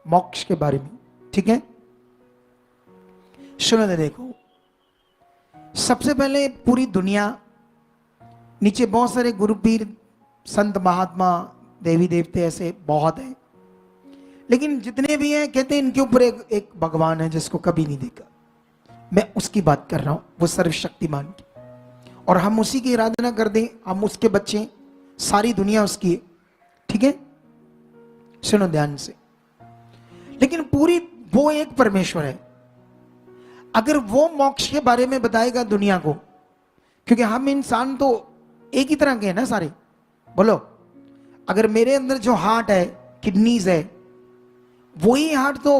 मोक्ष के बारे में। ठीक है, सुनो तो देखो, सबसे पहले पूरी दुनिया, नीचे बहुत सारे गुरु पीर संत महात्मा देवी देवते ऐसे बहुत हैं, लेकिन जितने भी हैं कहते हैं इनके ऊपर एक भगवान है जिसको कभी नहीं देखा। मैं उसकी बात कर रहा हूं, वो सर्वशक्तिमान की, और हम उसी की आराधना कर दें, हम उसके बच्चे, सारी दुनिया उसकी है। ठीक है, सुनो ध्यान से। लेकिन पूरी वो एक परमेश्वर है, अगर वो मोक्ष के बारे में बताएगा दुनिया को, क्योंकि हम इंसान तो एक ही तरह के हैं ना सारे, बोलो। अगर मेरे अंदर जो हार्ट है, किडनीज है, वही हार्ट तो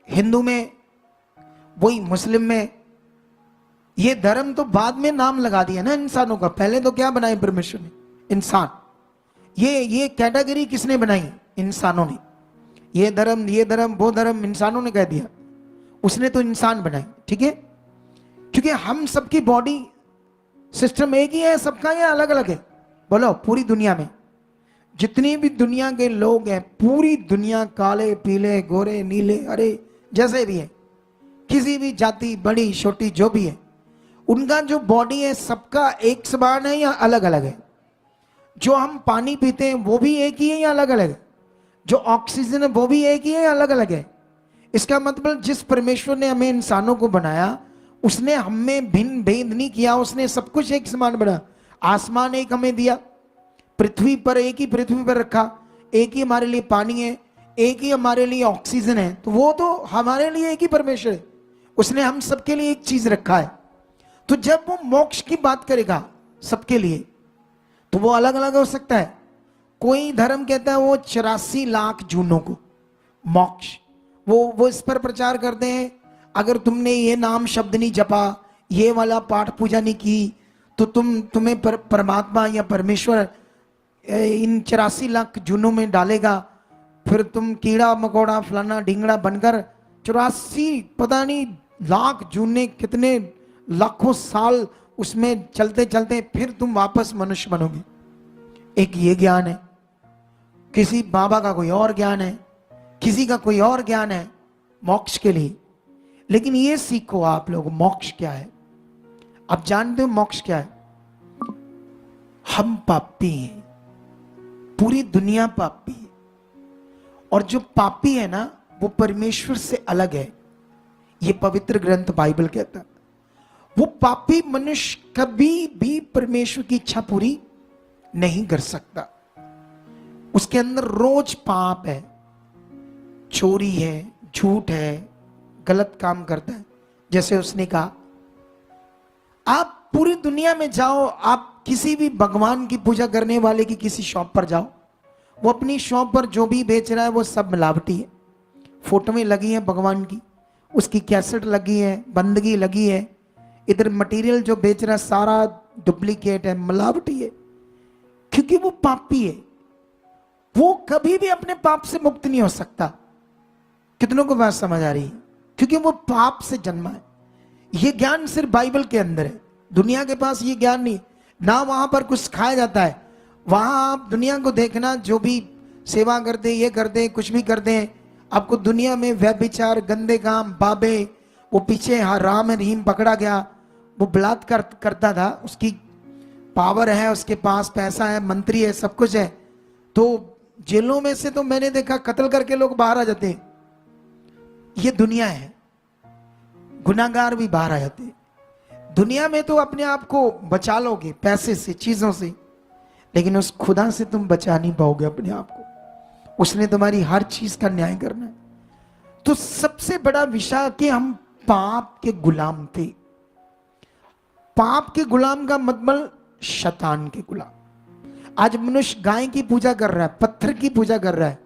हिंदू में, वही मुस्लिम में। ये धर्म तो बाद में नाम लगा दिया ना इंसानों का, पहले तो क्या बनाए परमेश्वर ने? इंसान। ये कैटेगरी किसने बनाई? इंसानों ने। ये धर्म वो धर्म इंसानों ने कह दिया, उसने तो इंसान बनाए। ठीक है, क्योंकि हम सबकी बॉडी सिस्टम एक ही है सबका, या अलग अलग है? बोलो, पूरी दुनिया में जितनी भी दुनिया के लोग हैं, पूरी दुनिया, काले पीले गोरे नीले हरे जैसे भी है, किसी भी जाति बड़ी छोटी जो भी है, उनका जो बॉडी है सबका एक समान है या अलग अलग है? जो हम पानी पीते हैं वो भी एक ही है या अलग अलग है? जो ऑक्सीजन है वो भी एक ही है या अलग अलग है? इसका मतलब जिस परमेश्वर ने हमें इंसानों को बनाया, उसने हमें भिन्न भेद नहीं किया, उसने सब कुछ एक समान बनाया। आसमान एक हमें दिया, पृथ्वी पर एक ही पृथ्वी पर रखा, एक ही हमारे लिए पानी है, एक ही हमारे लिए ऑक्सीजन है, तो वो तो हमारे लिए एक ही परमेश्वर है, उसने हम सबके लिए एक चीज रखा है। तो जब वो मोक्ष की बात करेगा सबके लिए, तो वो अलग अलग हो सकता है। कोई धर्म कहता है वो 84 लाख जूनों को मोक्ष, वो इस पर प्रचार करते हैं, अगर तुमने ये नाम शब्द नहीं जपा, ये वाला पाठ पूजा नहीं की, तो तुम्हें परमात्मा या परमेश्वर इन 84 लाख जूनों में डालेगा, फिर तुम कीड़ा मकोड़ा फलाना ढिंगड़ा बनकर 84 पता नहीं लाख जूने कितने लाखों साल उसमें चलते चलते फिर तुम वापस मनुष्य बनोगे। एक ये ज्ञान है, किसी बाबा का कोई और ज्ञान है, किसी का कोई और ज्ञान है मोक्ष के लिए। लेकिन ये सीखो आप लोग, मोक्ष क्या है? आप जानते हो मोक्ष क्या है? हम पापी हैं, पूरी दुनिया पापी है, और जो पापी है ना वो परमेश्वर से अलग है। ये पवित्र ग्रंथ बाइबल कहता है, वो पापी मनुष्य कभी भी परमेश्वर की इच्छा पूरी नहीं कर सकता। उसके अंदर रोज पाप है, चोरी है, झूठ है, गलत काम करता है। जैसे उसने कहा, आप पूरी दुनिया में जाओ, आप किसी भी भगवान की पूजा करने वाले की किसी शॉप पर जाओ, वो अपनी शॉप पर जो भी बेच रहा है वो सब मिलावटी है। फोटो में लगी है भगवान की, उसकी कैसेट लगी है, बंदगी लगी है, इधर मटेरियल जो बेच रहा है सारा डुप्लीकेट है, मिलावटी है, क्योंकि वो पापी है। वो कभी भी अपने पाप से मुक्त नहीं हो सकता। कितनों को बात समझ आ रही है? क्योंकि वो पाप से जन्मा है। ये ज्ञान सिर्फ बाइबल के अंदर है, दुनिया के पास ये ज्ञान नहीं ना। वहां पर कुछ खाया जाता है, वहां आप दुनिया को देखना, जो भी सेवा करते, ये करते, कुछ भी करते हैं, आपको दुनिया में व्यभिचार, गंदे काम, बाबे, वो पीछे राम रहीम पकड़ा गया, वो बलात्कार करता था, उसकी पावर है, उसके पास पैसा है, मंत्री है, सब कुछ है, तो जेलों में से तो मैंने देखा कत्ल करके लोग बाहर आ जाते हैं। ये दुनिया है, गुनाहगार भी बाहर आ जाते हैं। दुनिया में तो अपने आप को बचा लोगे पैसे से, चीजों से, लेकिन उस खुदा से तुम बचा नहीं पाओगे अपने आप को। उसने तुम्हारी हर चीज का न्याय करना है। तो सबसे बड़ा विषय कि हम पाप के गुलाम थे। पाप के गुलाम का मतलब शैतान के गुलाम। आज मनुष्य गाय की पूजा कर रहा है, पत्थर की पूजा कर रहा है,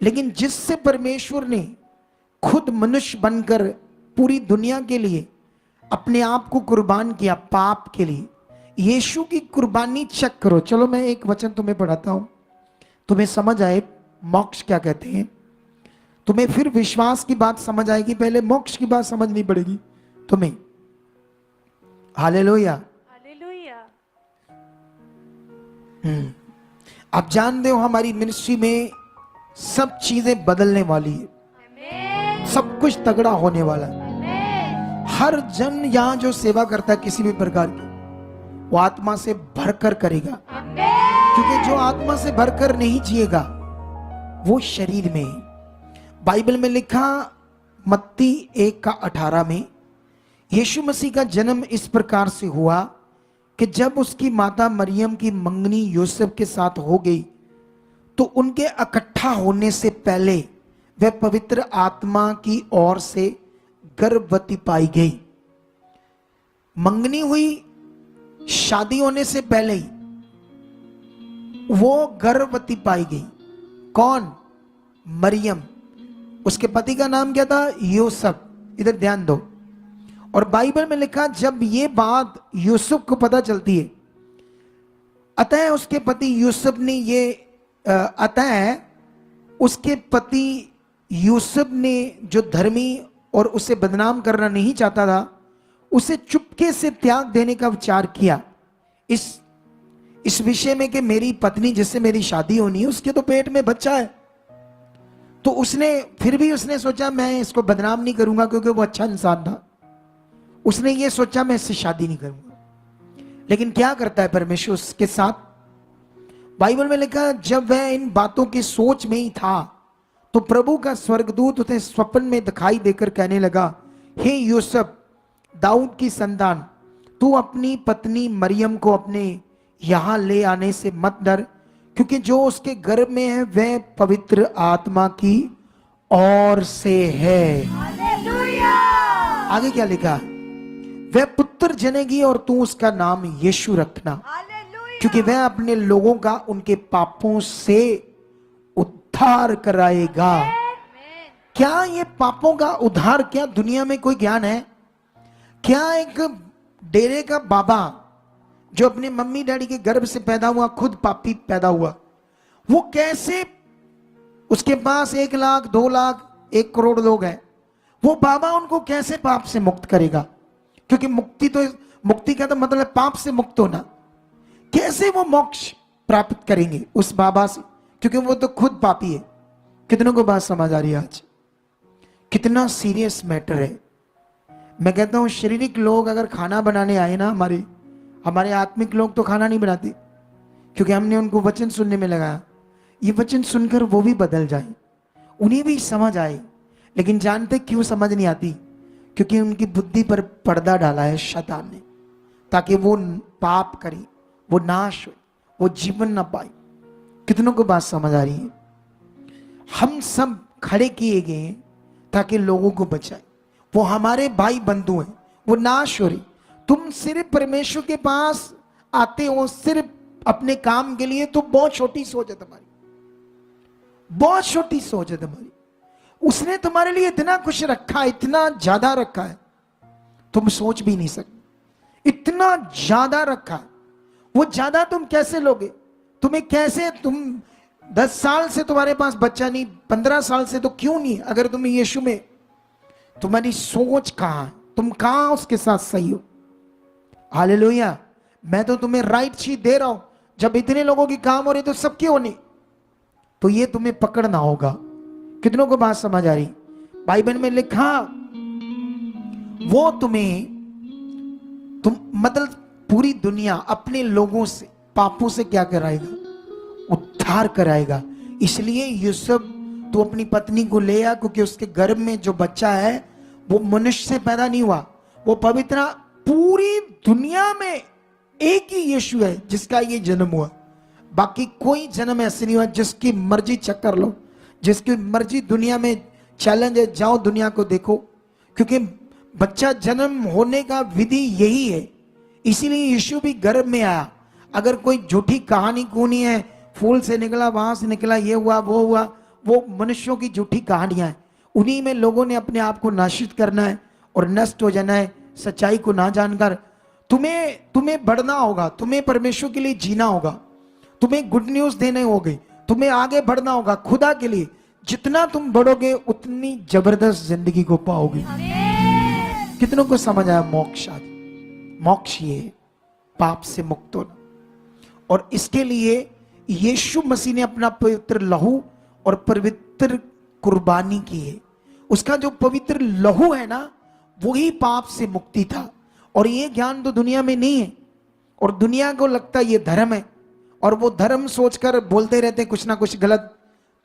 लेकिन जिससे परमेश्वर ने खुद मनुष्य बनकर पूरी दुनिया के लिए अपने आप को कुर्बान किया, पाप के लिए, यीशु की कुर्बानी चेक करो। चलो मैं एक वचन तुम्हें पढ़ाता हूं, तुम्हें समझ आए मोक्ष क्या कहते हैं, तुम्हें फिर विश्वास की बात समझ आएगी, पहले मोक्ष की बात समझनी पड़ेगी तुम्हें। Hallelujah, hallelujah. आप जानते हो हमारी मिनिस्ट्री में सब चीजें बदलने वाली है, सब कुछ तगड़ा होने वाला है। हर जन यहां जो सेवा करता है किसी भी प्रकार की, वो आत्मा से भरकर करेगा, क्योंकि जो आत्मा से भरकर नहीं जिएगा वो शरीर में है। बाइबल में लिखा मत्ती 1:18 में यीशु मसीह का जन्म इस प्रकार से हुआ कि जब उसकी माता मरियम की मंगनी यूसुफ के साथ हो गई तो उनके इकट्ठा होने से पहले वह पवित्र आत्मा की ओर से गर्भवती पाई गई। मंगनी हुई, शादी होने से पहले ही वो गर्भवती पाई गई। कौन? मरियम। उसके पति का नाम क्या था? यूसुफ। इधर ध्यान दो। और बाइबल में लिखा जब ये बात यूसुफ को पता चलती है, अतः उसके पति यूसुफ ने उसके पति यूसुफ ने जो धर्मी और उसे बदनाम करना नहीं चाहता था, उसे चुपके से त्याग देने का विचार किया इस विषय में कि मेरी पत्नी जिससे मेरी शादी होनी है उसके तो पेट में बच्चा है। तो फिर भी उसने सोचा मैं इसको बदनाम नहीं करूंगा, क्योंकि वो अच्छा इंसान था। उसने ये सोचा मैं इससे शादी नहीं करूंगा। लेकिन क्या करता है परमेश्वर उसके साथ? बाइबल में लिखा जब वह इन बातों की सोच में ही था तो प्रभु का स्वर्गदूत उसे स्वप्न में दिखाई देकर कहने लगा, हे यूसुफ, दाऊद की संतान, तू अपनी पत्नी मरियम को अपने यहां ले आने से मत डर, क्योंकि जो उसके गर्भ में है वह पवित्र आत्मा की ओर से है। आगे क्या लिखा? वह पुत्र जनेगी और तू उसका नाम यीशु रखना, क्योंकि वह अपने लोगों का उनके पापों से उद्धार कराएगा। क्या ये पापों का उद्धार क्या दुनिया में कोई ज्ञान है? क्या एक डेरे का बाबा जो अपने मम्मी डैडी के गर्भ से पैदा हुआ, खुद पापी पैदा हुआ, वो कैसे, उसके पास 1 लाख 2 लाख 1 करोड़ लोग हैं, वो बाबा उनको कैसे पाप से मुक्त करेगा? क्योंकि मुक्ति का तो मतलब पाप से मुक्त होना। कैसे वो मोक्ष प्राप्त करेंगे उस बाबा से? क्योंकि वो तो खुद पापी है। कितनों को बात समझ आ रही है आज? कितना सीरियस मैटर है। मैं कहता हूं शारीरिक लोग अगर खाना बनाने आए ना, हमारे आत्मिक लोग तो खाना नहीं बनाते, क्योंकि हमने उनको वचन सुनने में लगाया। ये वचन सुनकर वो भी बदल जाए, उन्हें भी समझ आए। लेकिन जानते क्यों समझ नहीं आती? क्योंकि उनकी बुद्धि पर पर्दा डाला है शैतान ने, ताकि वो पाप करे, वो नाश हो, वो जीवन ना पाए। कितनों को बात समझ आ रही है? हम सब खड़े किए गए हैं ताकि लोगों को बचाए। वो हमारे भाई बंधु हैं, वो नाश हो रही। तुम सिर्फ परमेश्वर के पास आते हो सिर्फ अपने काम के लिए, तो बहुत छोटी सोच है तुम्हारी, बहुत छोटी सोच है तुम्हारी। उसने तुम्हारे लिए इतना कुछ रखा, इतना ज्यादा रखा है, तुम सोच भी नहीं सकते। इतना ज्यादा रखा है, वो ज्यादा तुम कैसे लोगे? तुम्हें कैसे, तुम 10 साल से तुम्हारे पास बच्चा नहीं, 15 साल से तो क्यों नहीं? अगर तुम यीशु में, तुम्हारी सोच कहां है? तुम कहां उसके साथ सही हो? हालेलुया। मैं तो तुम्हें राइट चीज दे रहा हूं। जब इतने लोगों की काम हो रही तो सब क्यों नहीं? तो ये तुम्हें पकड़ना होगा। कितनों को बात समझ आ रही? बाइबल में लिखा वो तुम मतलब पूरी दुनिया अपने लोगों से, पापों से क्या कराएगा? उद्धार कराएगा। इसलिए यूसुफ तू अपनी पत्नी को ले आ, क्योंकि उसके गर्भ में जो बच्चा है वो मनुष्य से पैदा नहीं हुआ, वो पवित्र। पूरी दुनिया में एक ही यीशु है जिसका ये जन्म हुआ। बाकी कोई जन्म ऐसे नहीं हुआ। जिसकी मर्जी चेक कर लो, जिसकी मर्जी दुनिया में चैलेंज है, जाओ दुनिया को देखो, क्योंकि बच्चा जन्म होने का विधि यही है। इसीलिए यीशु भी गर्भ में आया। अगर कोई झूठी कहानी कूनी है, फूल से निकला, वहां से निकला, ये हुआ वो हुआ, वो मनुष्यों की झूठी कहानियां हैं। उन्हीं में लोगों ने अपने आप को नाशित करना है और नष्ट हो जाना है, सच्चाई को ना जानकर। तुम्हें बढ़ना होगा, तुम्हें परमेश्वर के लिए जीना होगा, तुम्हें गुड न्यूज देने होगी, तुम्हें आगे बढ़ना होगा खुदा के लिए। जितना तुम बढ़ोगे उतनी जबरदस्त जिंदगी को पाओगे। कितनों को समझ आया? मोक्ष ये पाप से मुक्त होना। और इसके लिए यीशु मसीह ने अपना पवित्र लहू और पवित्र कुर्बानी की है। उसका जो पवित्र लहू है ना, वही पाप से मुक्ति था। और ये ज्ञान तो दुनिया में नहीं है, और दुनिया को लगता है ये धर्म है, और वो धर्म सोचकर बोलते रहते कुछ ना कुछ गलत।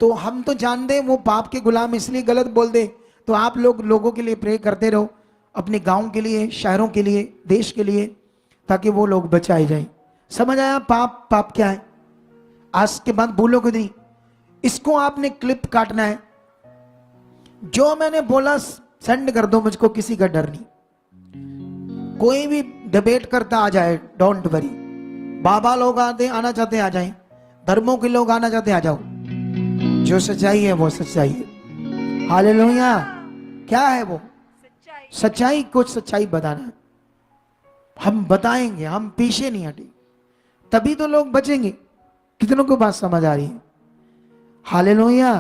तो हम तो जानते हैं वो पाप के गुलाम इसलिए गलत बोल दे। तो आप लोग लोगों के लिए प्रे करते रहो, अपने गांव के लिए, शहरों के लिए, देश के लिए, ताकि वो लोग बचाए जाए। समझ आया? पाप पाप क्या है? आज के बाद भूलोगे नहीं। इसको आपने क्लिप काटना है, जो मैंने बोला सेंड कर दो मुझको, किसी का डर नहीं। कोई भी डिबेट करता आ जाए, डोंट वरी। बाबा लोग आना चाहते आ जाएं, धर्मों के लोग आना चाहते आ जाओ। जो सच्चाई है वो सच्चाई है। हालेलुया। क्या है वो सच्चाई? कुछ सच्चाई बताना है, हम बताएंगे, हम पीछे नहीं हटे, तभी तो लोग बचेंगे। कितनों को बात समझ आ रही है? हालेलुया।